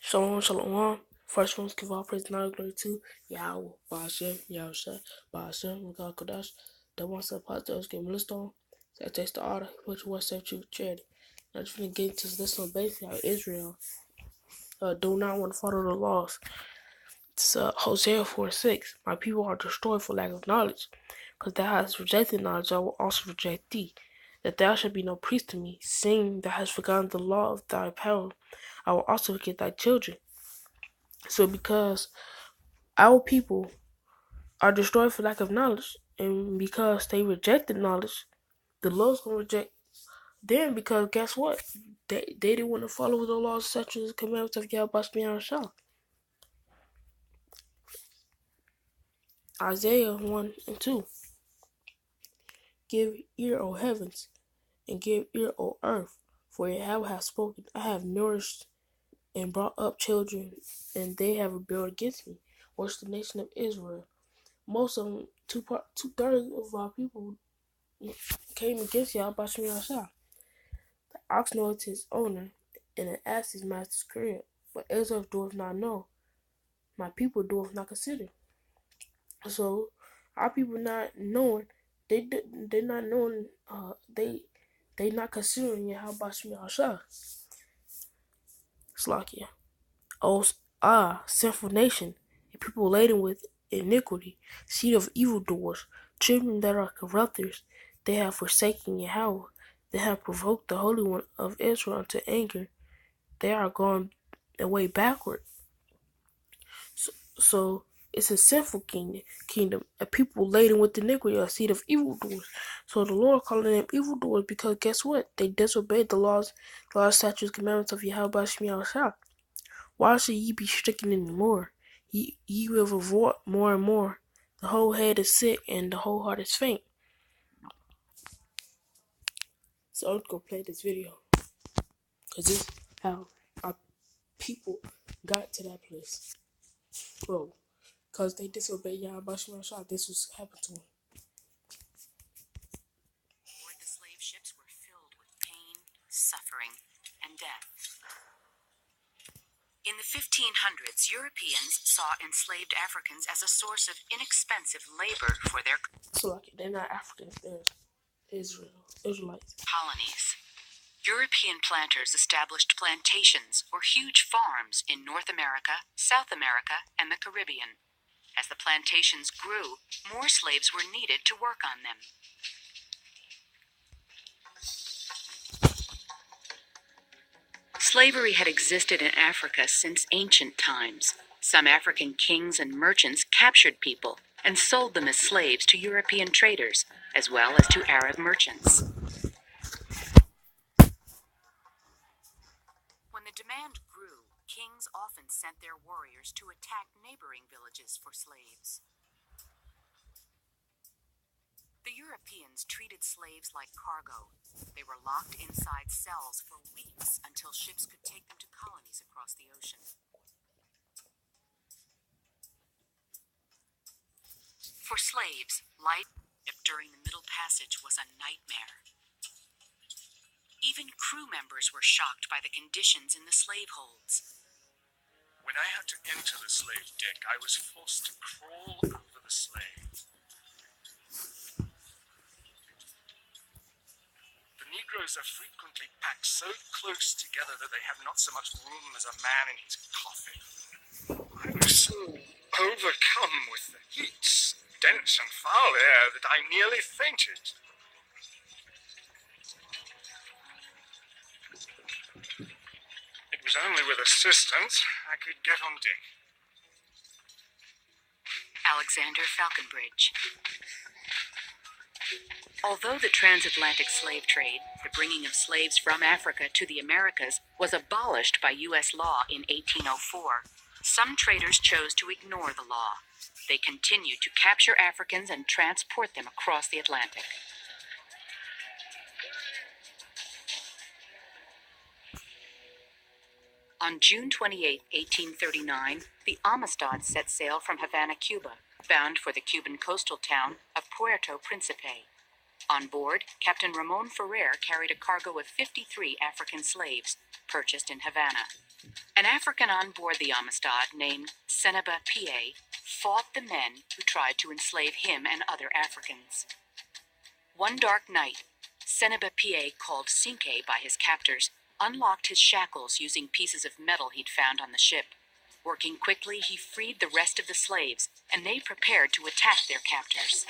Shalom, shalom. First ones give all praise and honor glory to Yahweh, Ba'ashem, Yahushua, Ba'ashem, God Kodash, the one set apart those game list on. That takes the order, which was safe truth charity. Now just gonna get into this one basically how Israel do not want to follow the laws. It's Hosea 4:6. My people are destroyed for lack of knowledge, because thou hast rejected knowledge, I will also reject thee. That thou shalt be no priest to me, seeing thou hast forgotten the law of thy power, I will also forget thy children. So because our people are destroyed for lack of knowledge, and because they rejected knowledge, the Lord's gonna reject them because guess what? They didn't want to follow the laws, such as the commandments of Yahweh Shah. Isaiah 1 and 2. Give ear, O heavens, and give ear, O earth, for Yahweh has spoken. I have nourished and brought up children, and they have rebelled against me. What's the nation of Israel? Most of them, two-thirds of our people came against Yahweh Shah. The ox knoweth his owner, and an ass his master's crib. But Israel doeth not know. My people doeth not consider. So our people not knowing, they not knowing. They not considering Yahweh Shah. Slakia. Sinful nation, a people laden with iniquity, seed of evildoers, children that are corrupters. They have forsaken Yahweh. They have provoked the Holy One of Israel unto anger. They are going away backward. So it's a sinful kingdom, a people laden with iniquity, a seed of evildoers. So the Lord calling them evildoers because guess what? They disobeyed the laws, statutes, commandments of Yahweh Shah. Why should ye be stricken anymore? Ye will revert more and more. The whole head is sick and the whole heart is faint. So I'm gonna play this video because this is how our people got to that place. Bro, because they disobeyed Yahweh Shah, this was happened to them. The slave ships were filled with pain, suffering, and death. In the 1500s, Europeans saw enslaved Africans as a source of inexpensive labor for their So they're not Africans, they're Israelites. colonies. European planters established plantations or huge farms in North America, South America, and the Caribbean. As the plantations grew, more slaves were needed to work on them. Slavery had existed in Africa since ancient times. Some African kings and merchants captured people and sold them as slaves to European traders, as well as to Arab merchants. When the demand grew, kings often sent their warriors to attack neighboring villages for slaves. The Europeans treated slaves like cargo. They were locked inside cells for weeks until ships could take them to colonies across the ocean. For slaves, life during the Middle Passage was a nightmare. Even crew members were shocked by the conditions in the slave holds. When I had to enter the slave deck, I was forced to crawl over the slave. The Negroes are frequently packed so close together that they have not so much room as a man in his coffin. I was so overcome with the heat, dense and foul air, that I nearly fainted. It was only with assistance I could get on deck. Alexander Falconbridge. Although the transatlantic slave trade, the bringing of slaves from Africa to the Americas, was abolished by U.S. law in 1804, some traders chose to ignore the law. They continued to capture Africans and transport them across the Atlantic. On June 28, 1839, the Amistad set sail from Havana, Cuba, bound for the Cuban coastal town of Puerto Principe. On board, Captain Ramon Ferrer carried a cargo of 53 African slaves, purchased in Havana. An African on board the Amistad named Seneba Pie fought the men who tried to enslave him and other Africans. One dark night, Seneba Pie, called Cinque by his captors, unlocked his shackles using pieces of metal he'd found on the ship. Working quickly, he freed the rest of the slaves, and they prepared to attack their captors.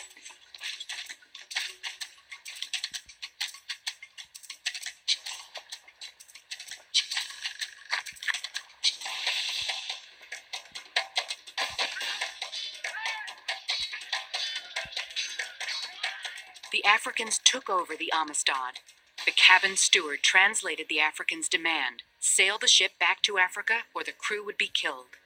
The Africans took over the Amistad. The cabin steward translated the Africans' demand: sail the ship back to Africa or the crew would be killed.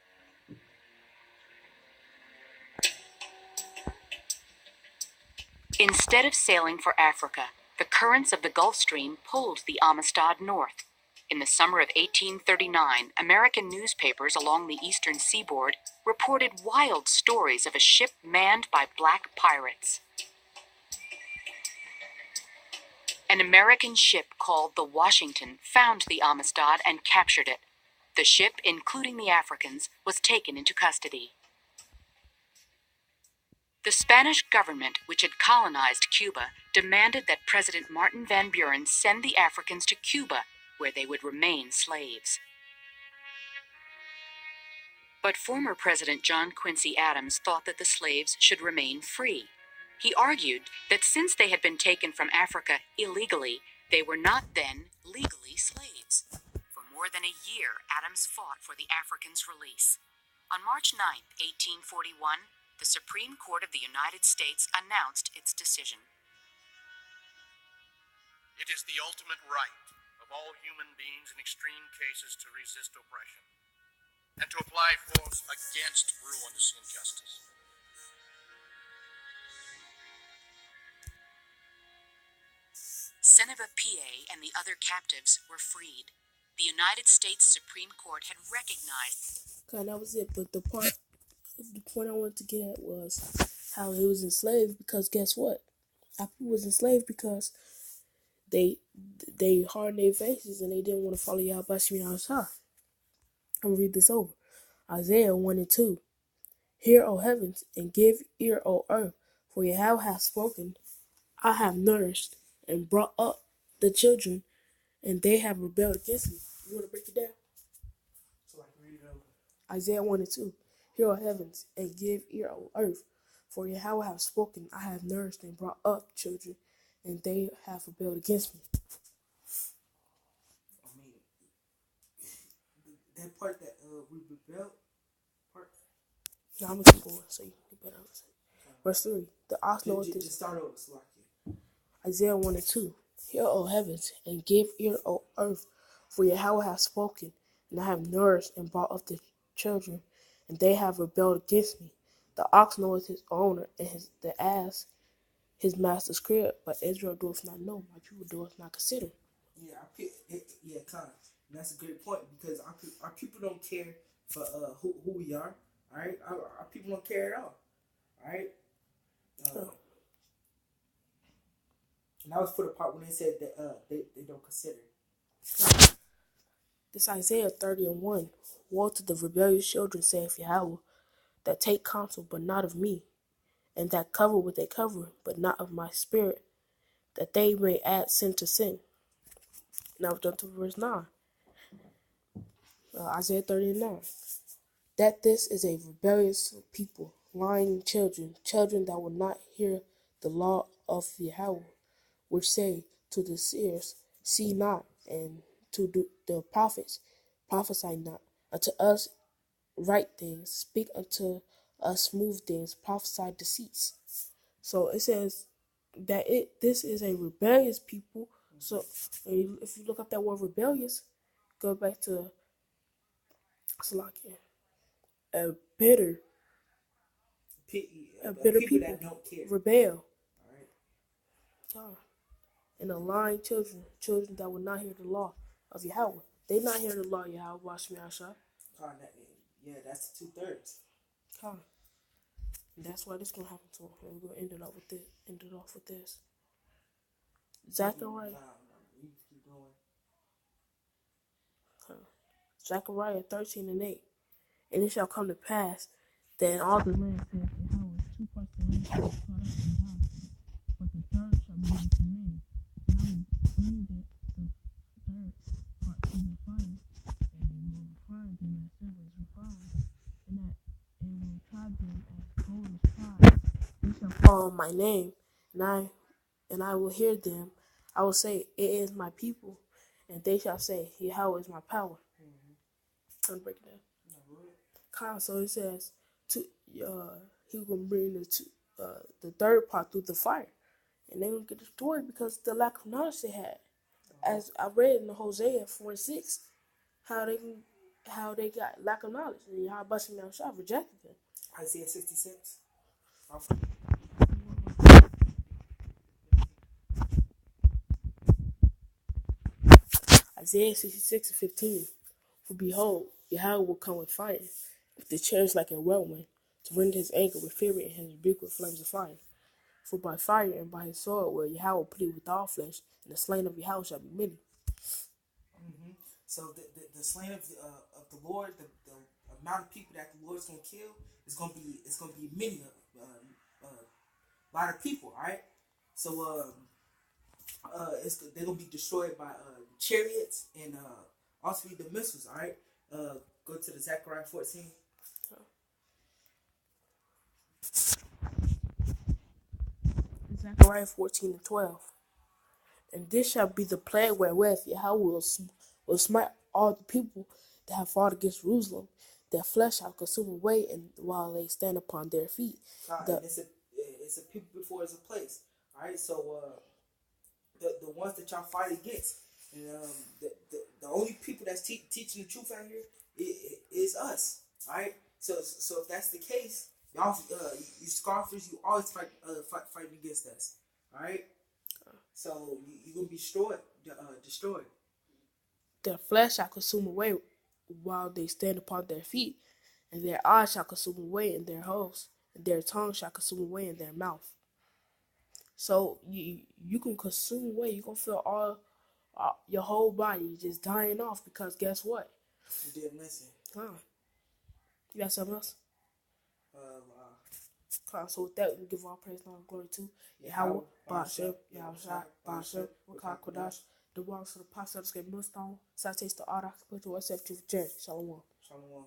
Instead of sailing for Africa, the currents of the Gulf Stream pulled the Amistad north. In the summer of 1839, American newspapers along the eastern seaboard reported wild stories of a ship manned by black pirates. An American ship called the Washington found the Amistad and captured it. The ship, including the Africans, was taken into custody. The Spanish government, which had colonized Cuba, demanded that President Martin Van Buren send the Africans to Cuba, where they would remain slaves. But former President John Quincy Adams thought that the slaves should remain free. He argued that since they had been taken from Africa illegally, they were not then legally slaves. For more than a year, Adams fought for the Africans' release. On March 9, 1841, the Supreme Court of the United States announced its decision. It is the ultimate right of all human beings in extreme cases to resist oppression and to apply force against ruinous injustice. Seneba Pie and the other captives were freed. The United States Supreme Court had recognized... Okay, that was it, but the point I wanted to get at was how he was enslaved, because guess what? Our people was enslaved because they hardened their faces and they didn't want to follow Yahweh Shemi Shah. I'm gonna read this over. Isaiah 1:2. Hear, O heavens, and give ear, O earth, for Yahweh hath spoken. I have nourished and brought up the children, and they have rebelled against me. You want to break it down? So I can read it over. Isaiah 1:2. Hear, O heavens, and give ear, O earth, for Yahweh hath spoken. I have nourished and brought up children, and they have rebelled against me. I mean, that part that we rebelled part. Now I'm gonna keep going so you better understand. Verse 3. The ox knoweth Just start over, Slakia. Isaiah 1:2. Hear, O heavens, and give ear, O earth, for Yahweh hath spoken, and I have nourished and brought up the children, and they have rebelled against me. The ox knoweth his owner, and the ass his master's crib, but Israel doeth not know, my people doeth not consider. Yeah, Con. That's a great point, because our people don't care for who we are. All right, our people don't care at all. All right. And that was for the part when they said that they don't consider. This Isaiah 30:1. Woe to the rebellious children, saith Yahweh, that take counsel, but not of me, and that cover with a covering, but not of my spirit, that they may add sin to sin. Now we're done to verse 9. Isaiah 30:9. That this is a rebellious people, lying children, children that will not hear the law of Yahweh, which say to the seers, see not, and to the prophets, prophesy not. Unto us right things, speak unto us smooth things, prophesy deceits. So it says that this is a rebellious people. So if you look up that word rebellious, go back to Salakia. A bitter people that don't care. rebel. All right. And a lying children that will not hear the law of Yahweh. They not hear the law of Yahweh. Watch me, Asha. Yeah, that's 2/3. And that's why this gonna happen to him. And we're gonna end it off with this. Zechariah. You keep going. Zechariah 13:8. And it shall come to pass that in all the land saith Yahweh, 2 parts of the land shall be caught up in the house, but the third shall be left remaining. And I will bring the third part to the fire, and will refine them as silver is refined, and will try them as gold is tried. They shall call on my name, and I will hear them. I will say, it is my people, and they shall say, Yahweh is my power. I'm breaking down. So it says, he gonna bring the third part through the fire, and they gonna get destroyed because of the lack of knowledge they had. As I read in Hosea 4:6, how they got lack of knowledge, and y'all busting down shop rejected them. Isaiah 66. Isaiah 66:15. For behold, Yahweh will come with fire, with the chariots like a whirlwind, to rend his anger with fury and his rebuke with flames of fire. For by fire and by his sword will Yahweh put it with all flesh, and the slain of Yahweh shall be many. So the slain of the Lord, the amount of people that the Lord's gonna kill is gonna be many, a lot of people. All right. So they're gonna be destroyed by chariots and also the missiles. All right. Go to the Zechariah 14. Zechariah 14:12. And this shall be the plague wherewith Yahweh will smite all the people that have fought against Jerusalem. Their flesh shall consume away, and while they stand upon their feet. It's a people before it's a place. All right. So the ones that y'all fight against, and the only people that's teaching the truth out here is us. All right. So if that's the case, y'all you scoffers, you always fighting against us. All right. So you're gonna be destroyed. Their flesh shall consume away while they stand upon their feet, and their eyes shall consume away in their holes, and their tongue shall consume away in their mouth. So you can consume away. You can feel all your whole body just dying off because guess what? You didn't listen. You got something else? So with that, we give all praise and all glory to Yahweh, Ba'ashem, Yahushua, Ba'ashem, Wakar Kodash, the walls of the apostles, get millstone, Sates the Arak, put to accept you for charity. Shalom. Shalom.